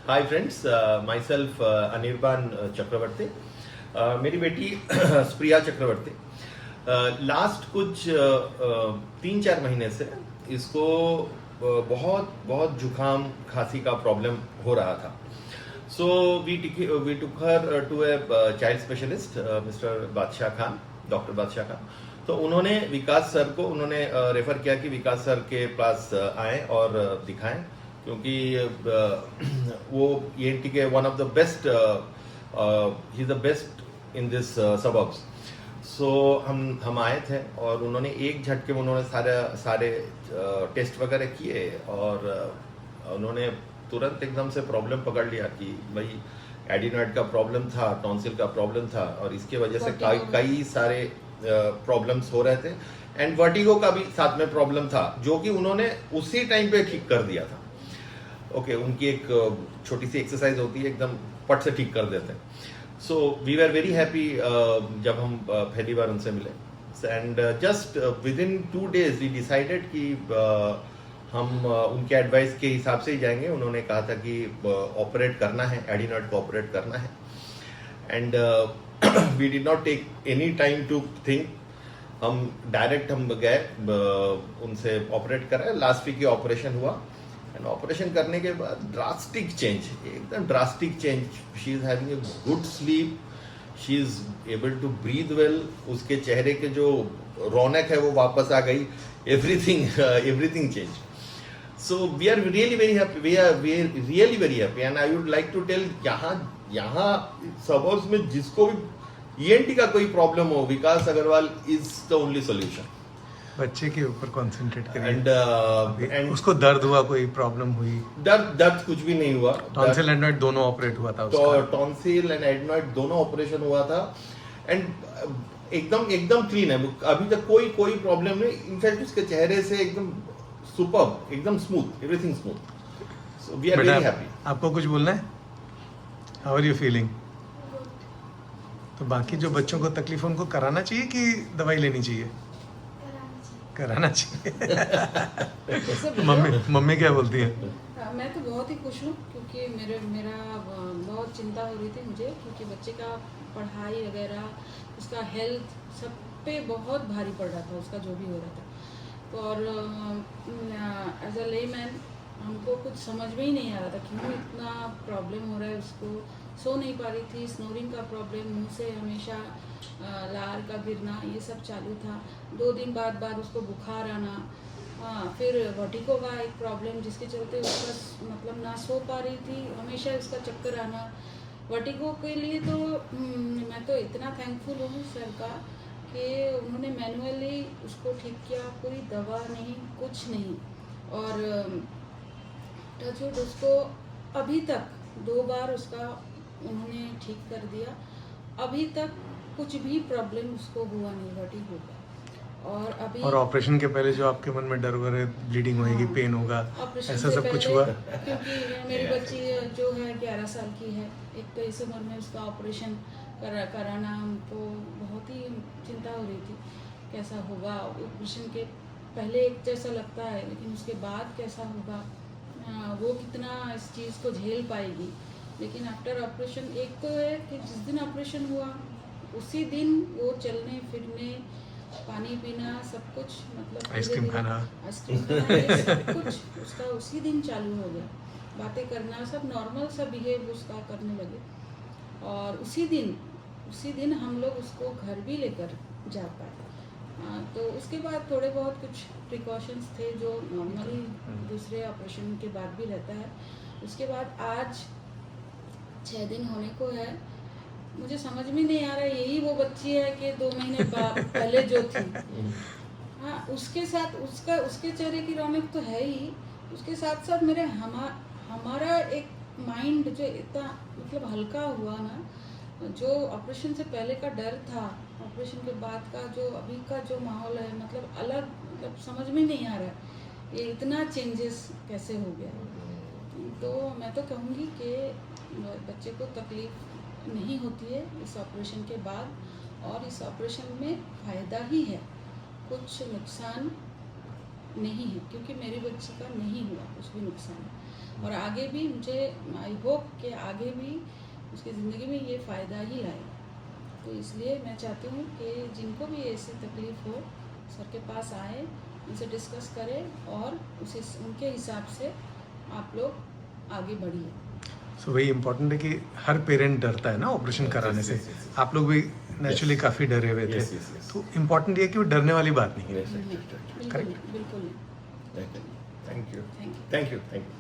Hi friends, my self Anirban Chakraborty. मेरी बेटी स्प्रिया चक्रवर्ती last कुछ 3-4 महीने से इसको बहुत बहुत जुकाम खांसी का प्रॉब्लम हो रहा था। So we took her to a child specialist mister Badshah Khan, doctor बादशाह खान। तो उन्होंने विकास सर को रेफर किया कि विकास सर के पास आए और दिखाएं, क्योंकि वो ENT के one of the best, he is the best in this suburbs. So हम आए थे और उन्होंने एक झटके में सारे टेस्ट वगैरह किए और उन्होंने तुरंत एकदम से प्रॉब्लम पकड़ लिया कि भाई एडिनॉइड का प्रॉब्लम था, टॉन्सिल का प्रॉब्लम था और इसके वजह से कई सारे प्रॉब्लम्स हो रहे थे एंड वर्टिगो का भी साथ में प्रॉब्लम था, जो कि उन्होंने उसी टाइम पे ठीक कर दिया था। ओके, उनकी एक छोटी सी एक्सरसाइज होती है, एकदम पट से ठीक कर देते हैं। So we were very happy जब हम पहली बार उनसे मिले and just within 2 days we decided कि हम उनके एडवाइस के हिसाब से ही जाएंगे। उन्होंने कहा था कि ऑपरेट करना है, एडिनॉइड को ऑपरेट करना है and we did not take any time to think. हम गए, उनसे ऑपरेट करा। लास्ट वीक ऑपरेशन हुआ एंड ऑपरेशन करने के बाद ड्रास्टिक चेंज, एकदम drastic change. She is having a good sleep, she is able to breathe well, उसके चेहरे के जो रौनक है वो वापस आ गई, everything change. So we are really very happy, we are really very happy and I would like to tell, यहाँ सबर्ब्स में जिसको भी ENT का कोई प्रॉब्लम हो, Vikas Agarwal is the only solution. बच्चे के ऊपर कंसंट्रेट करिए। एंड उसको दर्द हुआ, कोई प्रॉब्लम हुई? दर्द कुछ भी नहीं हुआ। टॉन्सिल एडनॉइड दोनों ऑपरेट हुआ था उसका। टॉन्सिल एंड एडनॉइड दोनों ऑपरेशन हुआ था एंड एकदम क्लीन है, अभी तक कोई प्रॉब्लम नहीं। इनफैक्ट उसके चेहरे से एकदम सुपर्ब, एकदम smooth, everything smooth. So we are very happy. आपको कुछ बोलना है? How are you feeling? तो बाकी जो बच्चों को तकलीफ, उनको कराना चाहिए कि दवाई लेनी चाहिए? कराना चाहिए। मम्मी क्या बोलती है? मैं तो बहुत ही खुश हूँ, क्योंकि मेरा बहुत चिंता हो रही थी मुझे, क्योंकि बच्चे का पढ़ाई वगैरह, उसका हेल्थ सब पे बहुत भारी पड़ रहा था, उसका जो भी हो रहा था। तो और एज अ लेमैन हमको कुछ समझ में ही नहीं आ रहा था क्यों इतना प्रॉब्लम हो रहा है। उसको सो नहीं पा रही थी, स्नोरिंग का प्रॉब्लम, मुंह से हमेशा लार का गिरना, ये सब चालू था। 2 दिन बाद उसको बुखार आना, फिर वर्टिगो का एक प्रॉब्लम जिसके चलते उसका मतलब ना सो पा रही थी, हमेशा उसका चक्कर आना। वर्टिगो के लिए तो मैं तो इतना थैंकफुल हूँ सर का कि उन्होंने मैनुअली उसको ठीक किया, कोई दवा नहीं, कुछ नहीं। और टचवुड उसको अभी तक 2 बार उसका उन्होंने ठीक कर दिया, अभी तक कुछ भी प्रॉब्लम उसको हुआ नहीं वर्टिगो का। और अभी ऑपरेशन के पहले जो आपके मन में डर हो रहे, ब्लीडिंग होएगी, पेन होगा, ऐसा सब कुछ हुआ? क्योंकि मेरी बच्ची जो है 11 साल की है, एक तो इस उम्र में उसका ऑपरेशन कराना हमको बहुत ही चिंता हो रही थी, कैसा होगा। ऑपरेशन के पहले एक जैसा लगता है, लेकिन उसके बाद कैसा होगा, वो कितना इस चीज़ को झेल पाएगी। लेकिन आफ्टर ऑपरेशन, एक तो है कि जिस दिन ऑपरेशन हुआ उसी दिन वो चलने फिरने, पानी पीना, सब कुछ, मतलब आइसक्रीम खाना, ये सब कुछ उसका उसी दिन चालू हो गया। बातें करना, सब नॉर्मल सा बिहेव उसका करने लगे। और उसी दिन हम लोग उसको घर भी लेकर जा पाए। तो उसके बाद थोड़े बहुत कुछ प्रिकॉशंस थे जो नॉर्मली दूसरे ऑपरेशन के बाद भी रहता है। उसके बाद आज 6 दिन होने को है। मुझे समझ में नहीं आ रहा यही वो बच्ची है कि 2 महीने पहले जो थी। हाँ, उसके साथ उसके चेहरे की रौनक तो है ही, उसके साथ साथ हमारा एक माइंड जो इतना मतलब हल्का हुआ ना, जो ऑपरेशन से पहले का डर था, ऑपरेशन के बाद का जो अभी का जो माहौल है, मतलब अलग, मतलब समझ में नहीं आ रहा है ये इतना चेंजेस कैसे हो गया। तो मैं तो कहूँगी कि बच्चे को तकलीफ नहीं होती है इस ऑपरेशन के बाद, और इस ऑपरेशन में फ़ायदा ही है, कुछ नुकसान नहीं है, क्योंकि मेरी बच्ची का नहीं हुआ कुछ भी नुकसान। और आगे भी मुझे आई होप कि आगे भी उसकी ज़िंदगी में ये फ़ायदा ही लाए। तो इसलिए मैं चाहती हूँ कि जिनको भी ऐसी तकलीफ़ हो सर के पास आए, उनसे डिस्कस करें और उनके हिसाब से आप लोग आगे बढ़िए। सो वही इम्पोर्टेंट है कि हर पेरेंट डरता है ना ऑपरेशन कराने से। yes. आप लोग भी नेचुरली काफ़ी डरे हुए थे। Yes, yes, yes. तो इम्पोर्टेंट ये है कि वो डरने वाली बात नहीं है। Yes, right, right, right. बिल्कुल नहीं, बिल्कुल नहीं। Thank you. Thank you. Thank you. Thank you.